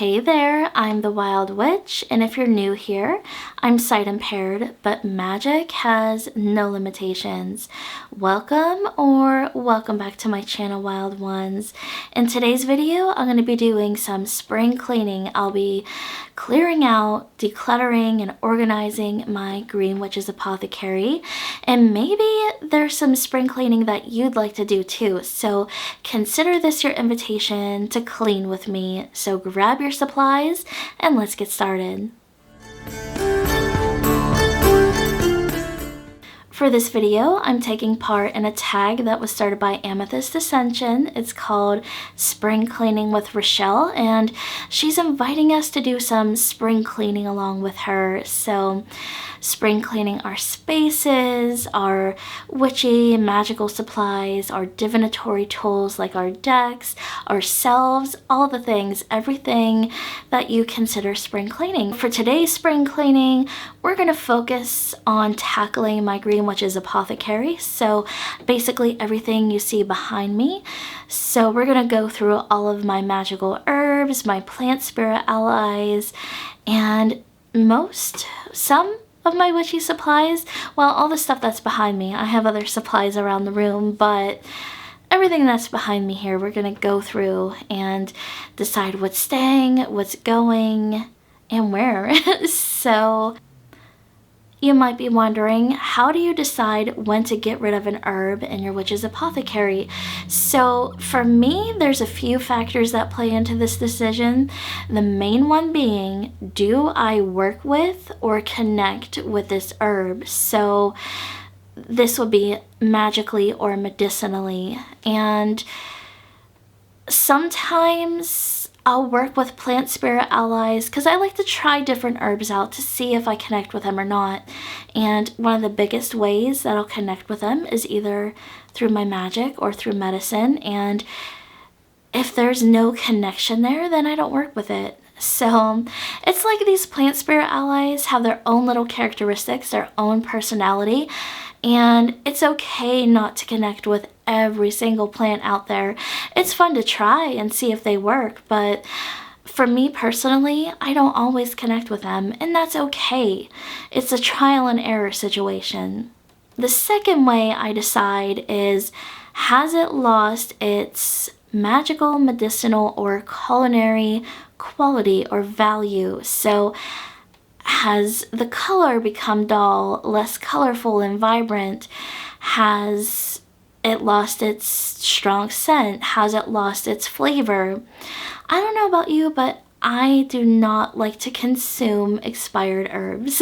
Hey there, I'm the Wild Witch, and if you're new here, I'm sight impaired, but magic has no limitations. Welcome or welcome back to my channel, Wild Ones. In today's video, I'm going to be doing some spring cleaning. I'll be clearing out, decluttering, and organizing my Green Witch's Apothecary, and maybe there's some spring cleaning that you'd like to do too, so consider this your invitation to clean with me. So grab your supplies and let's get started. For this video, I'm taking part in a tag that was started by Amethyst Ascension. It's called Spring Cleaning with Rachele, and she's inviting us to do some spring cleaning along with her. So spring cleaning our spaces, our witchy magical supplies, our divinatory tools like our decks, ourselves, all the things, everything that you consider spring cleaning. For today's spring cleaning, we're going to focus on tackling my Green Witch's Apothecary. So basically everything you see behind me. So we're going to go through all of my magical herbs, my plant spirit allies, and some of my witchy supplies. Well, all the stuff that's behind me. I have other supplies around the room, but everything that's behind me here, we're going to go through and decide what's staying, what's going, and where. So you might be wondering, how do you decide when to get rid of an herb in your witch's apothecary? So for me, there's a few factors that play into this decision. The main one being, do I work with or connect with this herb? So this would be magically or medicinally. And sometimes I'll work with plant spirit allies because I like to try different herbs out to see if I connect with them or not. And one of the biggest ways that I'll connect with them is either through my magic or through medicine. And if there's no connection there, then I don't work with it. So it's like these plant spirit allies have their own little characteristics, their own personality. And it's okay not to connect with every single plant out there. It's fun to try and see if they work, but for me personally, I don't always connect with them, and that's okay. It's a trial and error situation. The second way I decide is, has it lost its magical, medicinal, or culinary quality or value? So has the color become dull, less colorful and vibrant? Has it lost its strong scent? Has it lost its flavor? I don't know about you, but I do not like to consume expired herbs.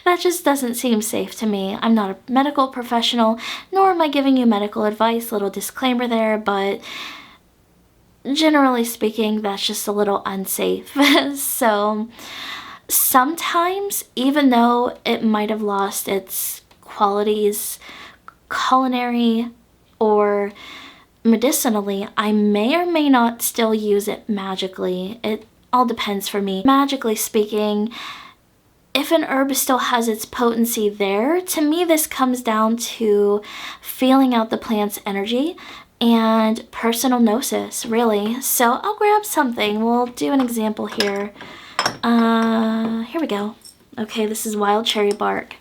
That just doesn't seem safe to me. I'm not a medical professional, nor am I giving you medical advice, little disclaimer there, but generally speaking, that's just a little unsafe. So sometimes, even though it might have lost its qualities culinary or medicinally, I may or may not still use it magically. It all depends for me. Magically speaking, if an herb still has its potency there, to me this comes down to feeling out the plant's energy and personal gnosis, really. So I'll grab something. We'll do an example here. Here we go. Okay, this is wild cherry bark.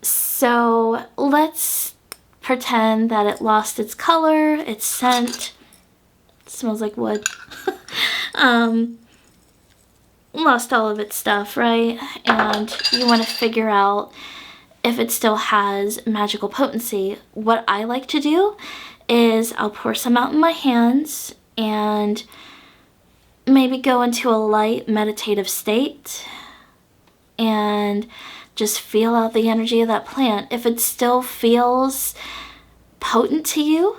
So let's pretend that it lost its color, its scent. It smells like wood. Lost all of its stuff, right? And you want to figure out if it still has magical potency. What I like to do is I'll pour some out in my hands and maybe go into a light meditative state and just feel out the energy of that plant. If it still feels potent to you,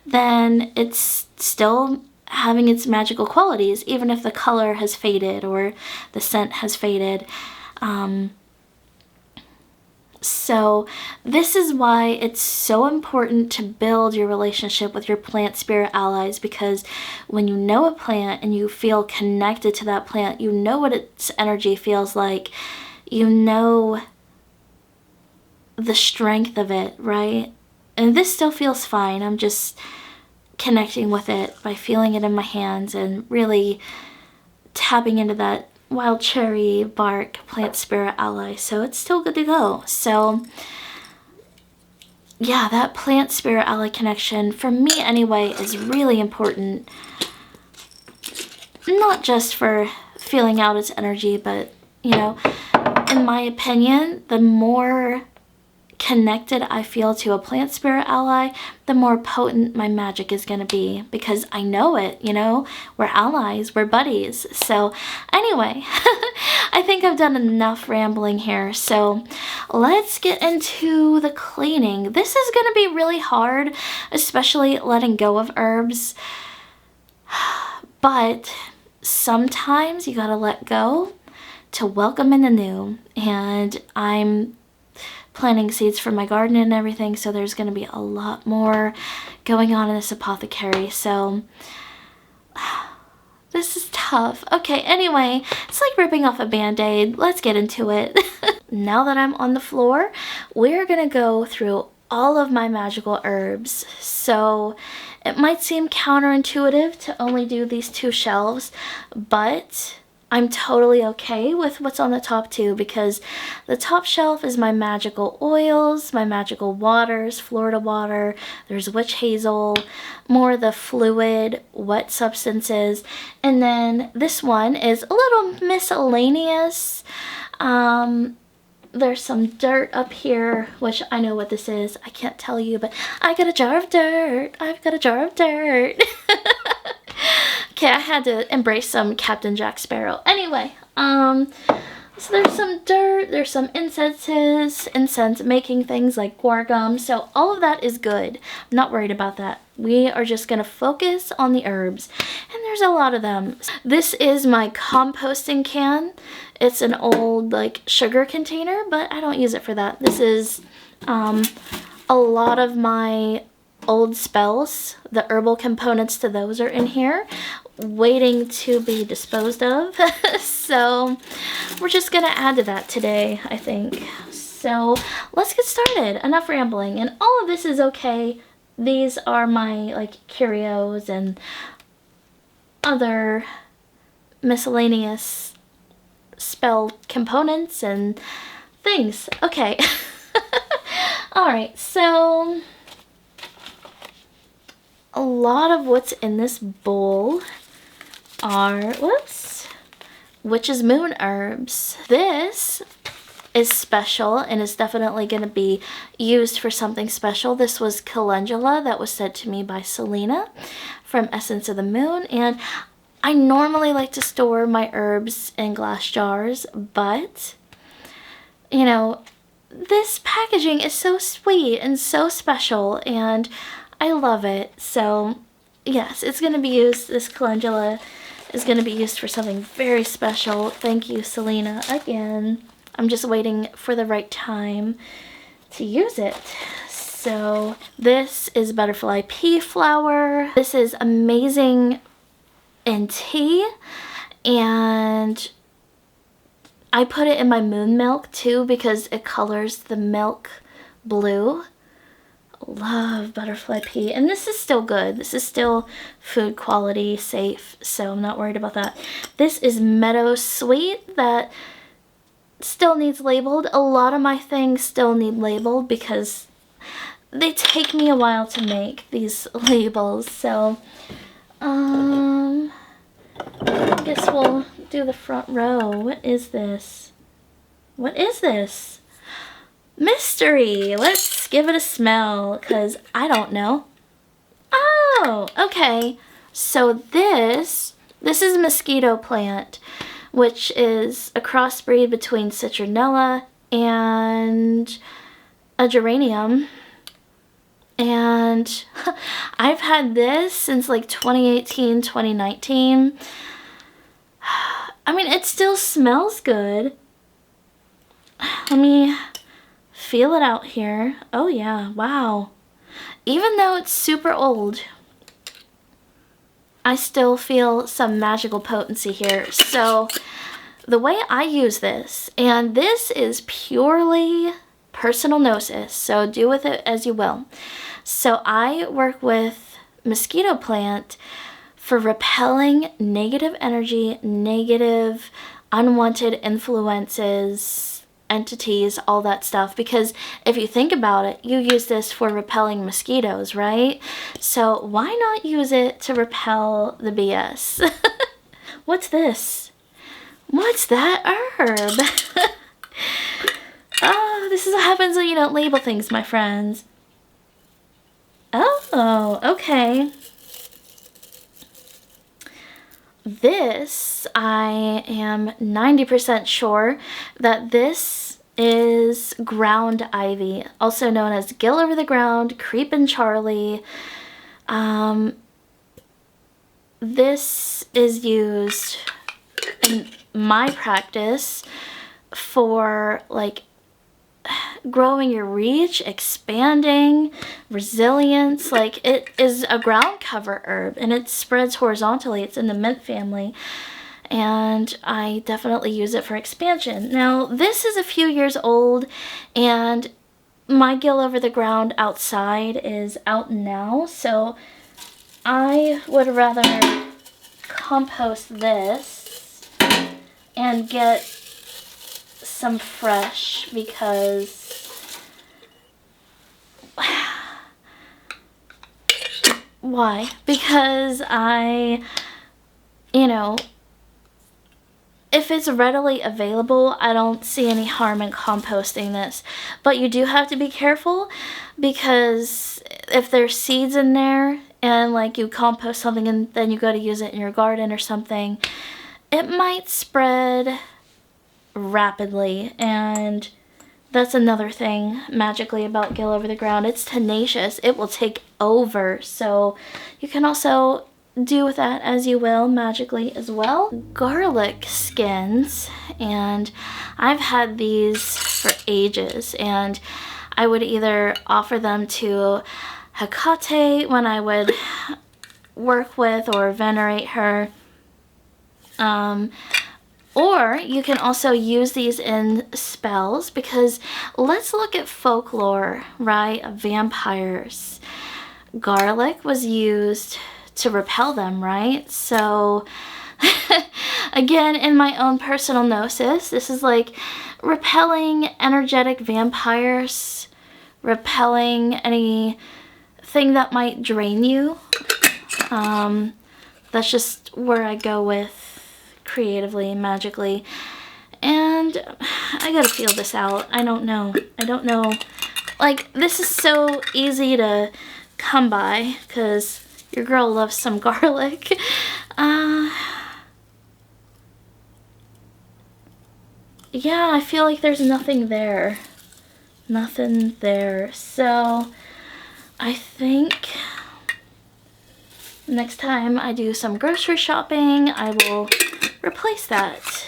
then it's still having its magical qualities, even if the color has faded or the scent has faded. So this is why it's so important to build your relationship with your plant spirit allies, because when you know a plant and you feel connected to that plant, you know what its energy feels like, you know the strength of it, right? And this still feels fine. I'm just connecting with it by feeling it in my hands and really tapping into that wild cherry bark plant spirit ally. So it's still good to go. So yeah, that plant spirit ally connection, for me anyway, is really important. Not just for feeling out its energy, but, you know, in my opinion, the more connected I feel to a plant spirit ally, the more potent my magic is going to be, because I know it, you know, we're allies, we're buddies. So anyway, I think I've done enough rambling here, so let's get into the cleaning. This is going to be really hard, especially letting go of herbs, but sometimes you gotta let go to welcome in the new, and I'm planting seeds for my garden and everything, so there's going to be a lot more going on in this apothecary, so this is tough. Okay, anyway, it's like ripping off a band-aid. Let's get into it. Now that I'm on the floor, we're going to go through all of my magical herbs. So it might seem counterintuitive to only do these 2 shelves, but I'm totally okay with what's on the top 2, because the top shelf is my magical oils, my magical waters, Florida water, there's witch hazel, more of the fluid, wet substances, and then this one is a little miscellaneous. There's some dirt up here, which I know what this is. I can't tell you, but I got a jar of dirt. I've got a jar of dirt. Okay, I had to embrace some Captain Jack Sparrow. Anyway, so there's some dirt, there's some incense making things like guar gum, so all of that is good. I'm not worried about that. We are just gonna focus on the herbs, and there's a lot of them. This is my composting can. It's an old like sugar container, but I don't use it for that. This is a lot of my old spells. The herbal components to those are in here, waiting to be disposed of. So we're just gonna add to that today, I think. So let's get started. Enough rambling, and all of this is okay. These are my like curios and other miscellaneous spell components and things. Okay. Alright, so a lot of what's in this bowl are, whoops, witch's moon herbs. This is special and is definitely going to be used for something special. This was calendula that was sent to me by Selena from Essence of the Moon, and I normally like to store my herbs in glass jars, but you know, this packaging is so sweet and so special, and I love it. So yes, it's going to be used, this calendula is going to be used for something very special. Thank you, Selena, again. I'm just waiting for the right time to use it. So this is butterfly pea flower. This is amazing in tea, and I put it in my moon milk too because it colors the milk blue. Love butterfly pea, and this is still good. This is still food quality, safe, so I'm not worried about that. This is meadow sweet that still needs labeled. A lot of my things still need labeled because they take me a while to make these labels. So I guess we'll do the front row. What is this? What is this? Mystery. Let's give it a smell because I don't know. Oh, okay. So this is mosquito plant, which is a crossbreed between citronella and a geranium. And I've had this since like 2018, 2019. I mean, it still smells good. Let me feel it out here. Oh yeah, wow. Even though it's super old, I still feel some magical potency here. So the way I use this, and this is purely personal gnosis, so do with it as you will. So I work with mosquito plant for repelling negative energy, negative unwanted influences, entities, all that stuff. Because if you think about it, you use this for repelling mosquitoes, right? So why not use it to repel the BS? What's this? What's that herb? Oh, this is what happens when you don't label things, my friends. Oh, okay. This, I am 90% sure that this is ground ivy, also known as gill over the ground, creepin' Charlie. This is used in my practice for like growing your reach, expanding, resilience. Like, it is a ground cover herb and it spreads horizontally. It's in the mint family, and I definitely use it for expansion. Now, this is a few years old, and my gill over the ground outside is out now, so I would rather compost this and get some fresh, because why? Because if it's readily available, I don't see any harm in composting this. But you do have to be careful, because if there's seeds in there and like you compost something and then you go to use it in your garden or something, it might spread rapidly, and that's another thing magically about gill over the ground. It's tenacious. It will take over, so you can also do with that as you will magically as well. Garlic skins, and I've had these for ages, and I would either offer them to Hecate when I would work with or venerate her, or you can also use these in spells, because let's look at folklore, right, of vampires. Garlic was used to repel them, right? So again, in my own personal gnosis, this is like repelling energetic vampires, repelling anything that might drain you. That's just where I go with creatively and magically. And I gotta feel this out. I don't know. Like, this is so easy to come by because your girl loves some garlic. Yeah, I feel like there's nothing there. Nothing there. So I think next time I do some grocery shopping, I will replace that.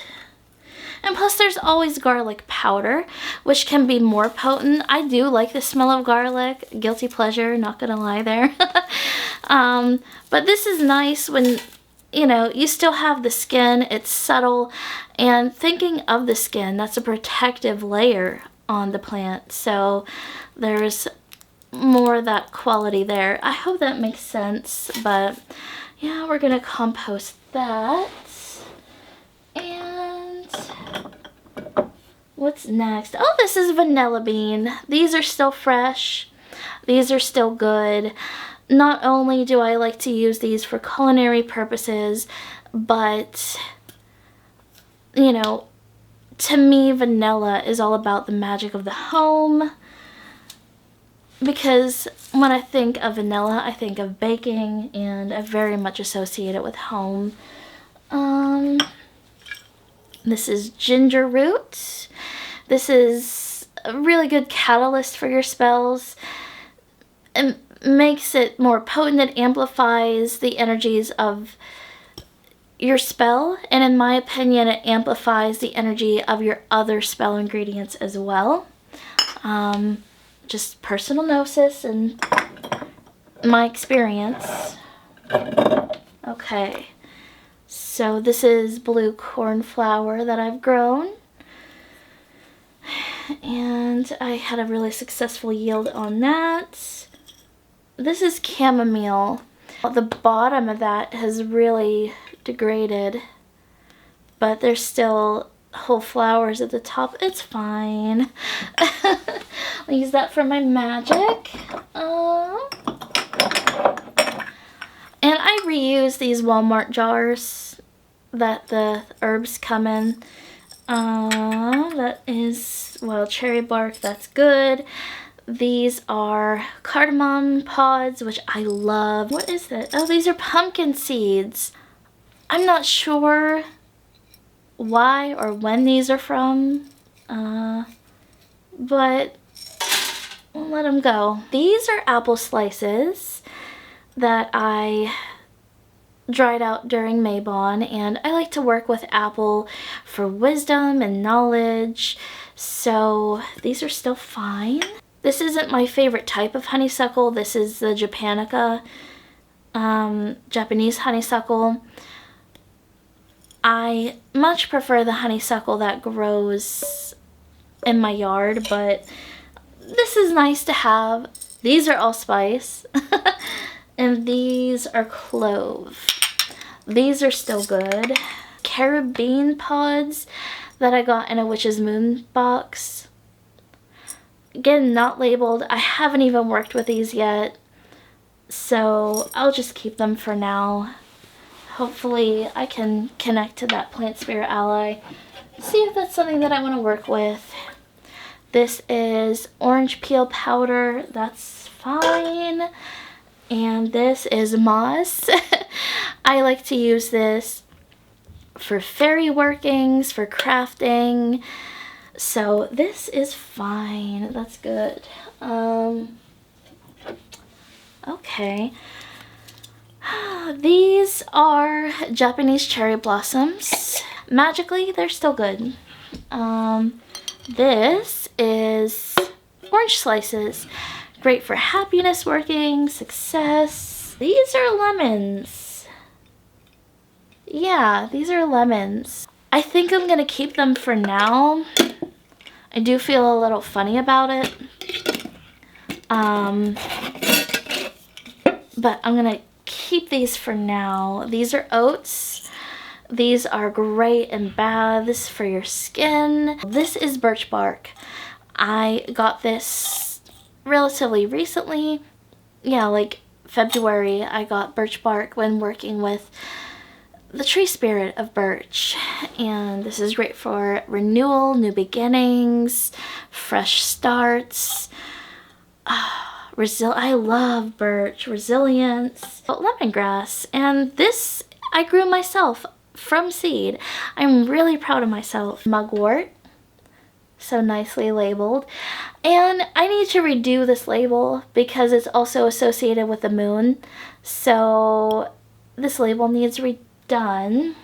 And plus, there's always garlic powder, which can be more potent. I do like the smell of garlic. Guilty pleasure, not gonna lie there. But this is nice when, you still have the skin. It's subtle. And thinking of the skin, that's a protective layer on the plant. So there's more of that quality there. I hope that makes sense. But yeah, we're gonna compost that. And what's next? Oh, this is vanilla bean. These are still fresh. These are still good. Not only do I like to use these for culinary purposes, but, to me, vanilla is all about the magic of the home. Because when I think of vanilla, I think of baking, and I very much associate it with home. This is ginger root. This is a really good catalyst for your spells. It makes it more potent. It amplifies the energies of your spell. And in my opinion, it amplifies the energy of your other spell ingredients as well. Just personal gnosis and my experience. Okay. So this is blue cornflower that I've grown, and I had a really successful yield on that. This is chamomile. The bottom of that has really degraded, but there's still whole flowers at the top. It's fine. I'll use that for my magic. And I reuse these Walmart jars that the herbs come in. That is wild cherry bark. That's good. These are cardamom pods, which I love. What is that? Oh, these are pumpkin seeds. I'm not sure why or when these are from, but we'll let them go. These are apple slices that I dried out during Maybon, and I like to work with apple for wisdom and knowledge, so these are still fine. This isn't my favorite type of honeysuckle. This is the Japonica, Japanese honeysuckle. I much prefer the honeysuckle that grows in my yard, but this is nice to have. These are allspice, and these are clove. These are still good. Carabine pods that I got in a Witch's Moon box. Again, not labeled. I haven't even worked with these yet, so I'll just keep them for now. Hopefully I can connect to that plant spirit ally, see if that's something that I want to work with. This is orange peel powder. That's fine. And this is moss. I like to use this for fairy workings, for crafting. So this is fine. That's good. Okay. These are Japanese cherry blossoms. Magically, they're still good. This is orange slices. Great for happiness working, success. These are lemons. Yeah, these are lemons. I think I'm gonna keep them for now. I do feel a little funny about it. But I'm gonna keep these for now. These are oats. These are great in baths for your skin. This is birch bark. I got this relatively recently. Yeah, like February, I got birch bark when working with the tree spirit of birch. And this is great for renewal, new beginnings, fresh starts. I love birch, resilience, lemongrass, and this I grew myself from seed. I'm really proud of myself. Mugwort, so nicely labeled, and I need to redo this label because it's also associated with the moon, so this label needs redone.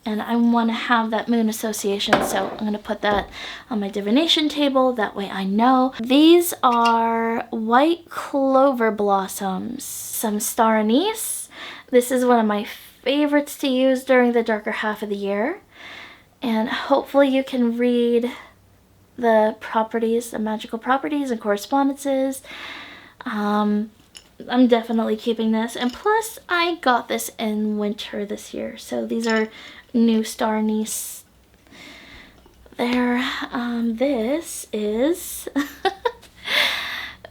And I want to have that moon association, so I'm going to put that on my divination table. That way I know. These are white clover blossoms. Some star anise. This is one of my favorites to use during the darker half of the year. And hopefully you can read the properties, the magical properties and correspondences. I'm definitely keeping this. And plus, I got this in winter this year. So these are new star anise there. This is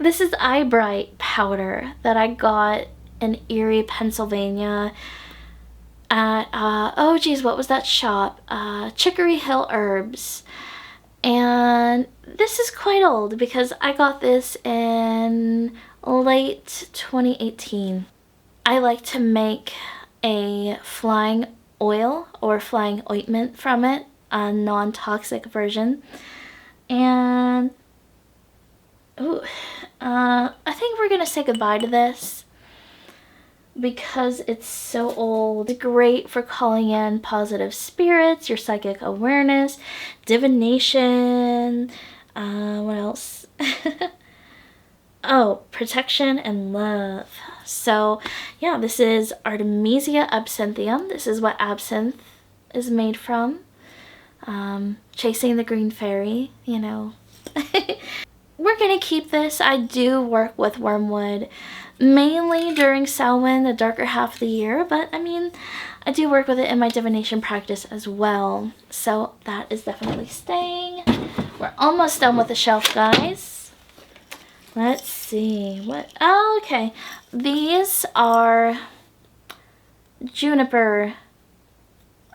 this is eye bright powder that I got in Erie, Pennsylvania at oh geez, what was that shop? Chicory Hill Herbs. And this is quite old because I got this in late 2018. I like to make a flying oil or flying ointment from it, a non-toxic version. And I think we're gonna say goodbye to this because it's so old. It's great for calling in positive spirits, your psychic awareness, divination, what else? Oh, protection and love. So yeah, this is Artemisia absinthium. This is what absinthe is made from. Chasing the green fairy, you know. We're gonna keep this. I do work with wormwood, mainly during Samhain, the darker half of the year, but I mean, I do work with it in my divination practice as well. So that is definitely staying. We're almost done with the shelf, guys. Let's see. What? Oh, okay. These are juniper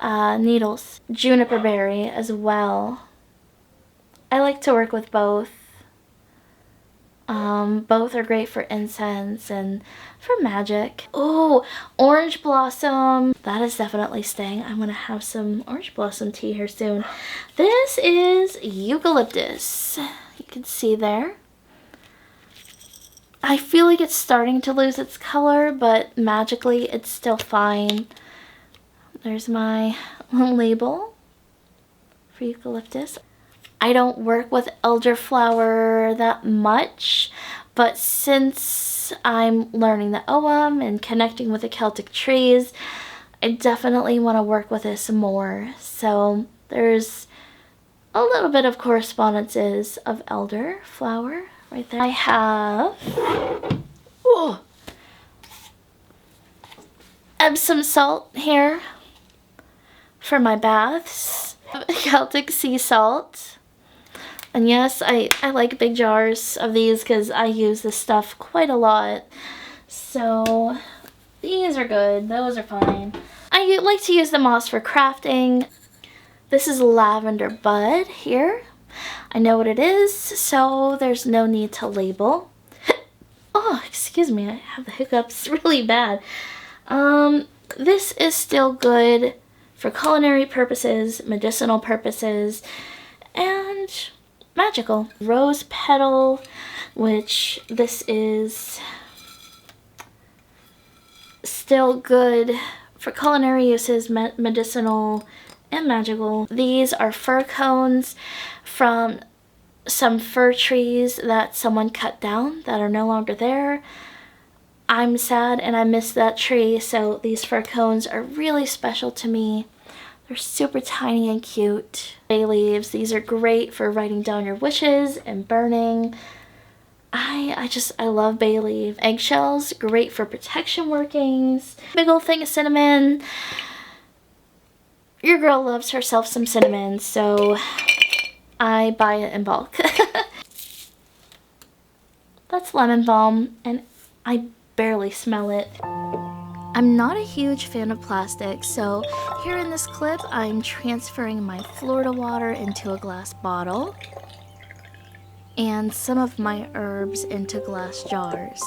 needles. Juniper berry as well. I like to work with both. Both are great for incense and for magic. Oh, orange blossom. That is definitely staying. I'm gonna have some orange blossom tea here soon. This is eucalyptus. You can see there. I feel like it's starting to lose its color, but magically it's still fine. There's my label for eucalyptus. I don't work with elderflower that much, but since I'm learning the Ogham and connecting with the Celtic trees, I definitely want to work with this more. So there's a little bit of correspondences of elderflower right there. I have Epsom salt here for my baths. Celtic sea salt. And yes, I like big jars of these because I use this stuff quite a lot. So these are good. Those are fine. I like to use the moss for crafting. This is lavender bud here. I know what it is, so there's no need to label. Oh, excuse me. I have the hiccups really bad. This is still good for culinary purposes, medicinal purposes, and magical. Rose petal, which this is still good for culinary uses, medicinal, and magical. These are fir cones from some fir trees that someone cut down that are no longer there. I'm sad and I miss that tree, so these fir cones are really special to me. They're super tiny and cute. Bay leaves, these are great for writing down your wishes and burning. I love bay leaf. Eggshells, great for protection workings. Big old thing of cinnamon. Your girl loves herself some cinnamon, so I buy it in bulk. That's lemon balm, and I barely smell it. I'm not a huge fan of plastic, so here in this clip, I'm transferring my Florida water into a glass bottle and some of my herbs into glass jars.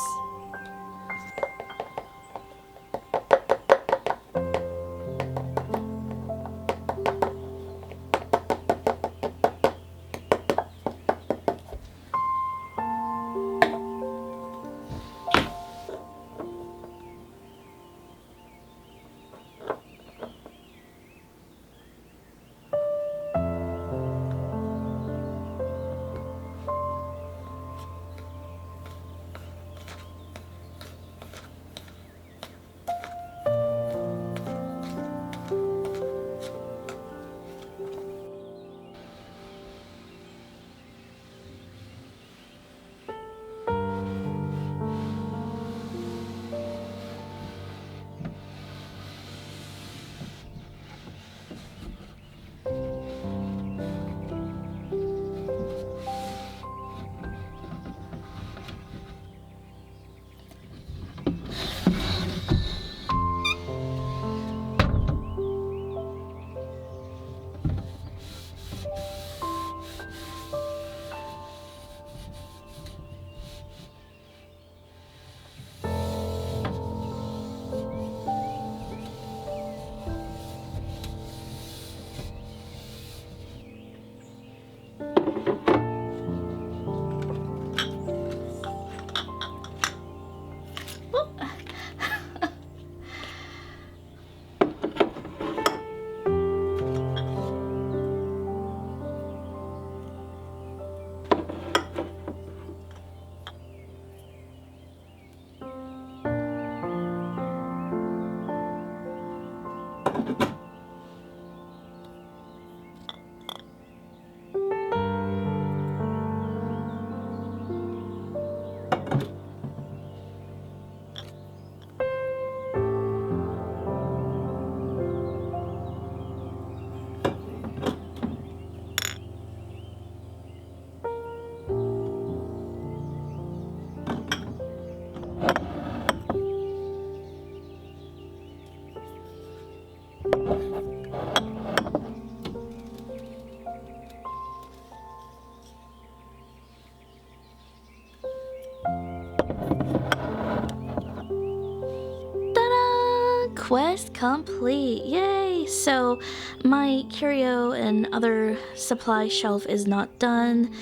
checklist complete. Yay! So my curio and other supply shelf is not done.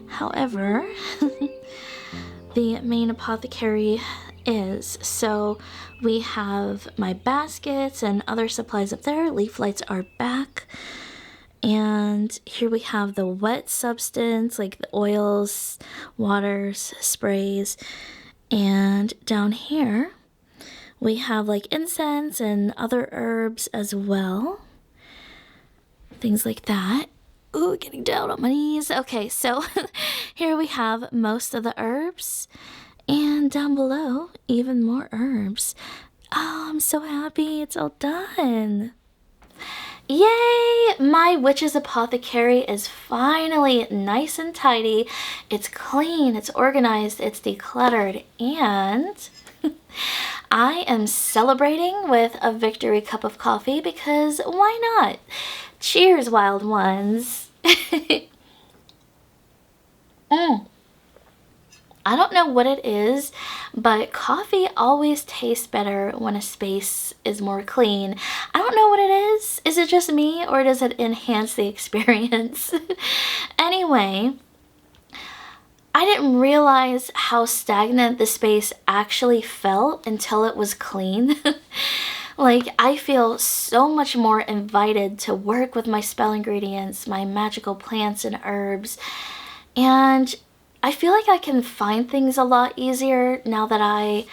However, the main apothecary is. So we have my baskets and other supplies up there. Leaf lights are back. And here we have the wet substance, like the oils, waters, sprays. And down here, we have like incense and other herbs as well. Things like that. Ooh, getting down on my knees. Okay, so here we have most of the herbs. And down below, even more herbs. Oh, I'm so happy it's all done. Yay! My witch's apothecary is finally nice and tidy. It's clean, it's organized, it's decluttered, and I am celebrating with a victory cup of coffee because why not? Cheers, wild ones. I don't know what it is, but coffee always tastes better when a space is more clean. I don't know what it is. Is it just me, or does it enhance the experience? Anyway, I didn't realize how stagnant the space actually felt until it was clean. Like, I feel so much more invited to work with my spell ingredients, my magical plants and herbs, and I feel like I can find things a lot easier now that I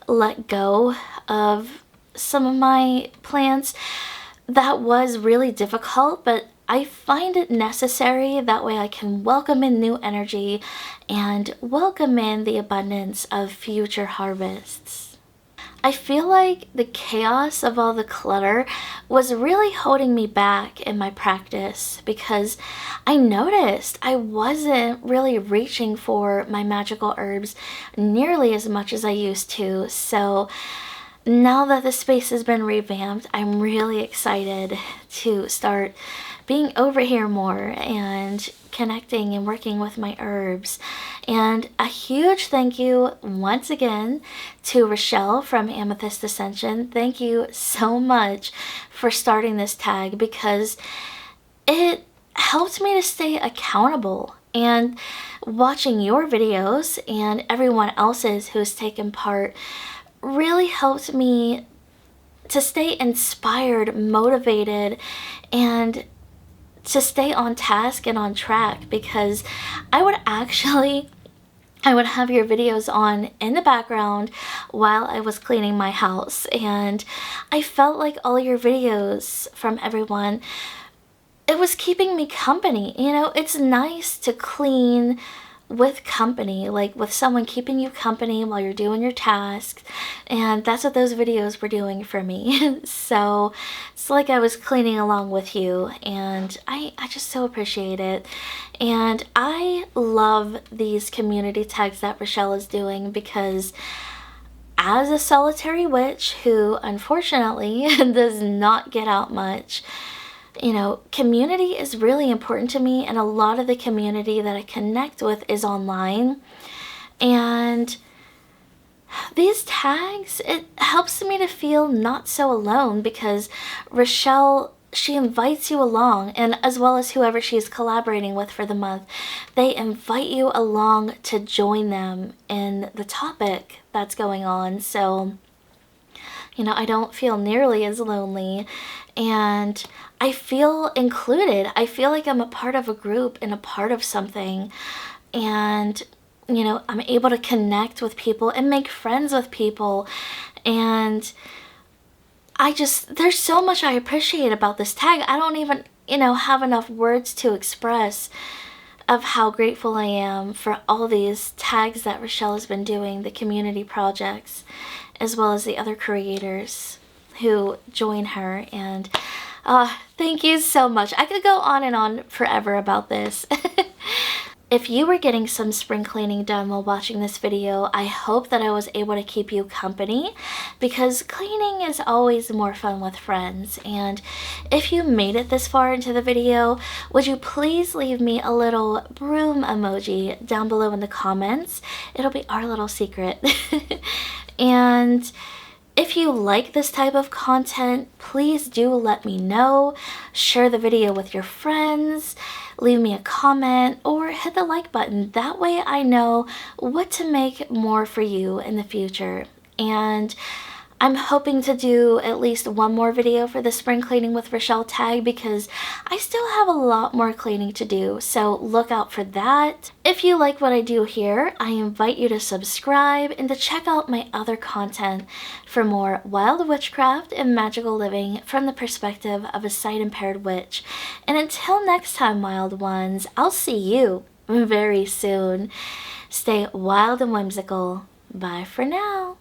let go of some of my plants. That was really difficult, but I find it necessary. That way I can welcome in new energy and welcome in the abundance of future harvests. I feel like the chaos of all the clutter was really holding me back in my practice because I noticed I wasn't really reaching for my magical herbs nearly as much as I used to. So now that the space has been revamped, I'm really excited to start being over here more and connecting and working with my herbs. And a huge thank you once again to Rachele from Amethyst Ascension. Thank you so much for starting this tag because it helped me to stay accountable, and watching your videos and everyone else's who has taken part really helped me to stay inspired, motivated, and to stay on task and on track, because I would have your videos on in the background while I was cleaning my house, and I felt like all your videos from everyone, it was keeping me company. You know, it's nice to clean with company, like with someone keeping you company while you're doing your tasks, and that's what those videos were doing for me. So it's like I was cleaning along with you, and I just so appreciate it. And I love these community tags that Rachele is doing because as a solitary witch who unfortunately does not get out much, you know, community is really important to me, and a lot of the community that I connect with is online. And these tags, it helps me to feel not so alone because Rachele, she invites you along, and as well as whoever she's collaborating with for the month, they invite you along to join them in the topic that's going on. So, you know, I don't feel nearly as lonely, and I feel included. I feel like I'm a part of a group and a part of something, and you know, I'm able to connect with people and make friends with people, and there's so much I appreciate about this tag. I don't even, you know, have enough words to express of how grateful I am for all these tags that Rachele has been doing, the community projects, as well as the other creators who join her. And thank you so much. I could go on and on forever about this. If you were getting some spring cleaning done while watching this video, I hope that I was able to keep you company, because cleaning is always more fun with friends. And if you made it this far into the video, would you please leave me a little broom emoji down below in the comments? It'll be our little secret. And If you like this type of content, please do let me know. Share the video with your friends, leave me a comment, or hit the like button. That way I know what to make more for you in the future. And I'm hoping to do at least one more video for the Spring Cleaning with Rachele tag because I still have a lot more cleaning to do, so look out for that. If you like what I do here, I invite you to subscribe and to check out my other content for more wild witchcraft and magical living from the perspective of a sight-impaired witch. And until next time, wild ones, I'll see you very soon. Stay wild and whimsical. Bye for now.